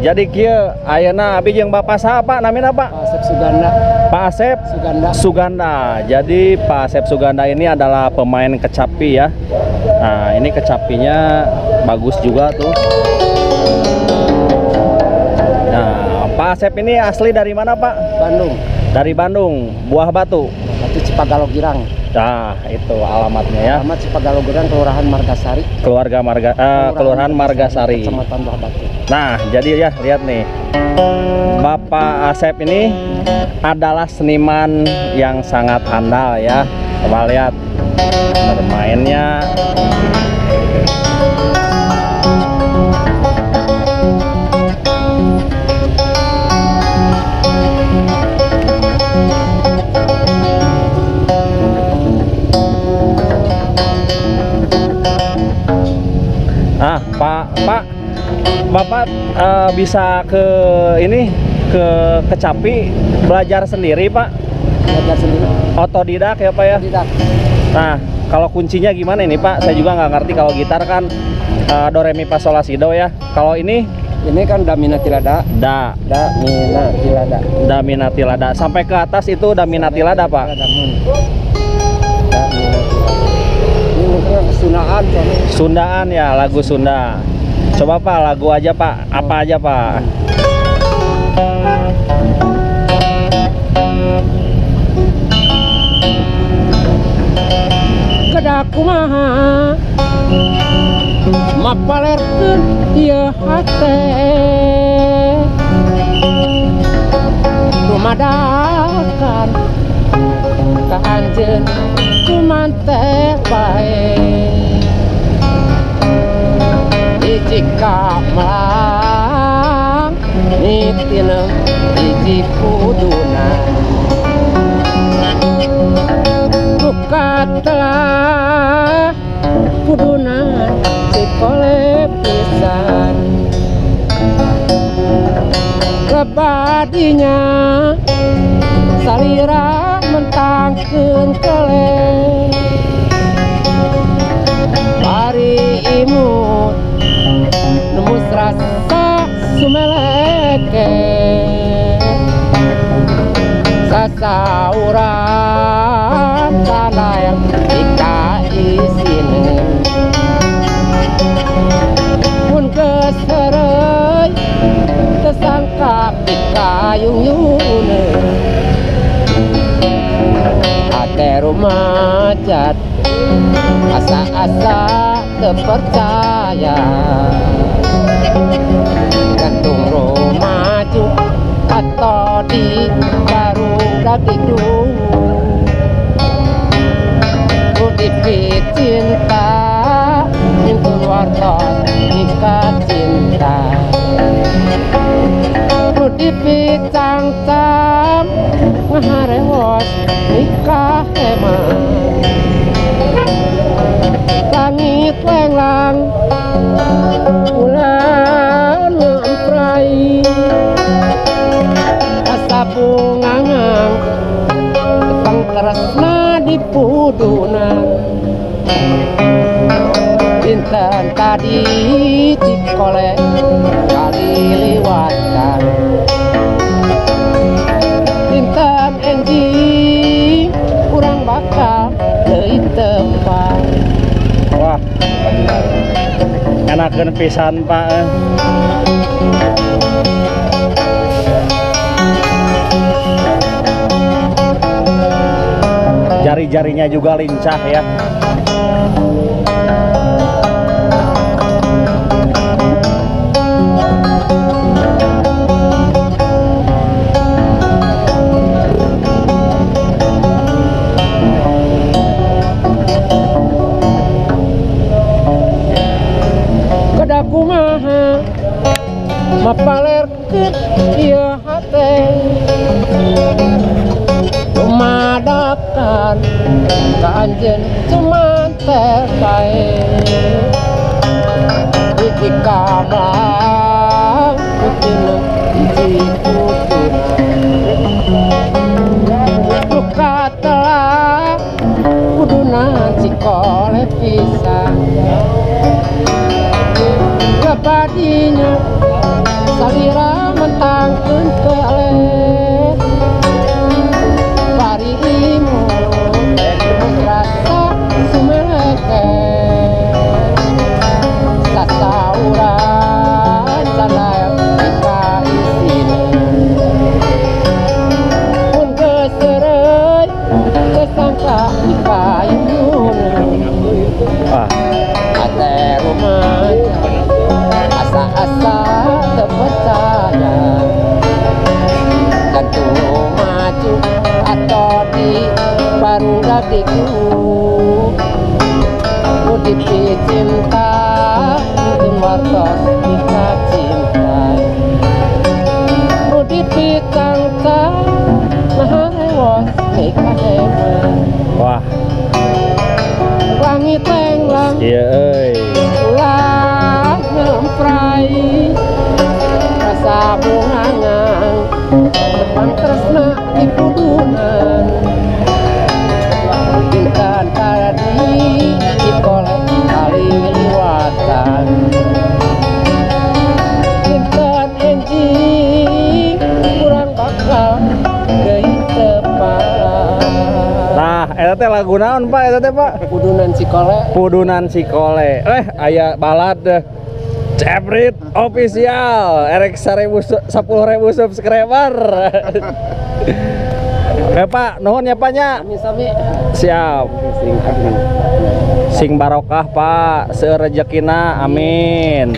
jadi kieu ayeuna abi jeung Bapak saha Pak namina Pak? Pak Asep Suganda. Pak Asep Suganda. Jadi Pak Asep Suganda ini adalah pemain kecapi ya. Nah, ini kecapinya bagus juga tuh. Nah, Pak Asep ini asli dari mana Pak? Bandung. Dari Bandung, Buah Batu. Batu Cipagalo Girang. Nah, itu alamatnya ya. Alamat Cipagalo Girang, Kelurahan Margasari. Kelurahan Margasari. Kecamatan Buah Batu. Nah, jadi ya lihat nih. Bapak Asep ini adalah seniman yang sangat handal ya. Coba lihat bermainnya. Ah, Pak, Bapak bisa ke ini ke kecapi belajar sendiri Pak? Belajar sendiri. Otodidak ya Pak ya? Otodidak. Nah, kalau kuncinya gimana ini Pak? Saya juga nggak ngerti, kalau gitar kan do re mi fa sol la si do ya. Kalau ini kan damina tilada. Damina tilada. Damina tilada. Sampai ke atas itu damina tilada Pak. Damina tilada. Ini mungkin Sundaan soalnya. Sundaan ya, lagu Sunda. Coba Pak, lagu aja Pak. Apa aja Pak? Kedaku maha mapalerkeun ieu hate rumadakan ka anjeun kuman teh bae hiji kamang nitinem hiji kuduna buka telah kuduna cikole pisan kebadinya salira mentangkeun kele bari imut nemu rasa sumeleke sasauran sana yang ika isinin pun keserei tersangka pikayung-yune ate rumajat asa-asa terpercaya gantung rumaju atau di baru daging Udipi cinta Intun wartos nikah cinta Udipi cangcam ngaharewos nikah emang langit lenglang bulan ngemprai asa bungangang tepang teresna di pudunan intan tadi cikole kali liwatan intan enjing kurang bakal deui tempat. Wah, enakeun pisan Pak. Jari-jarinya juga lincah ya. Kedaku maha mapalerkeun ieu hate rumadakan ka anjeun cuman teh bae hiji kamang putih hiji putih luka telah kuduna cikole pisan kebadinya salira mentangkeun kelet bari imut rasa sumeleket sasauran sanaya ika isina mun geus kesangka ika Wah, ate rumaja asa-asa terpercaya gantung maju atau di baru dadiku mudipi cinta mungkin wartos kita cinta mudipi kangka nah rewos nikah hewan wah, wangi tenglang iya euy. ulah ngemprai rasa bungangan depan tresna di pudunan intan tadi dikolek kali liwatan intan enjing kurang bakal deui tepat. Nah, eta teh lagu naon Pak? Eta teh Pak? Pudunan Cikole. Pudunan Sikole. Aya balad deh. Ceprit official. Erek 10.000 subscriber. Pak, nuhun ya Paknya. Sami-sami. Siap. Sing barokah Pak, seueur rezekina. Amin.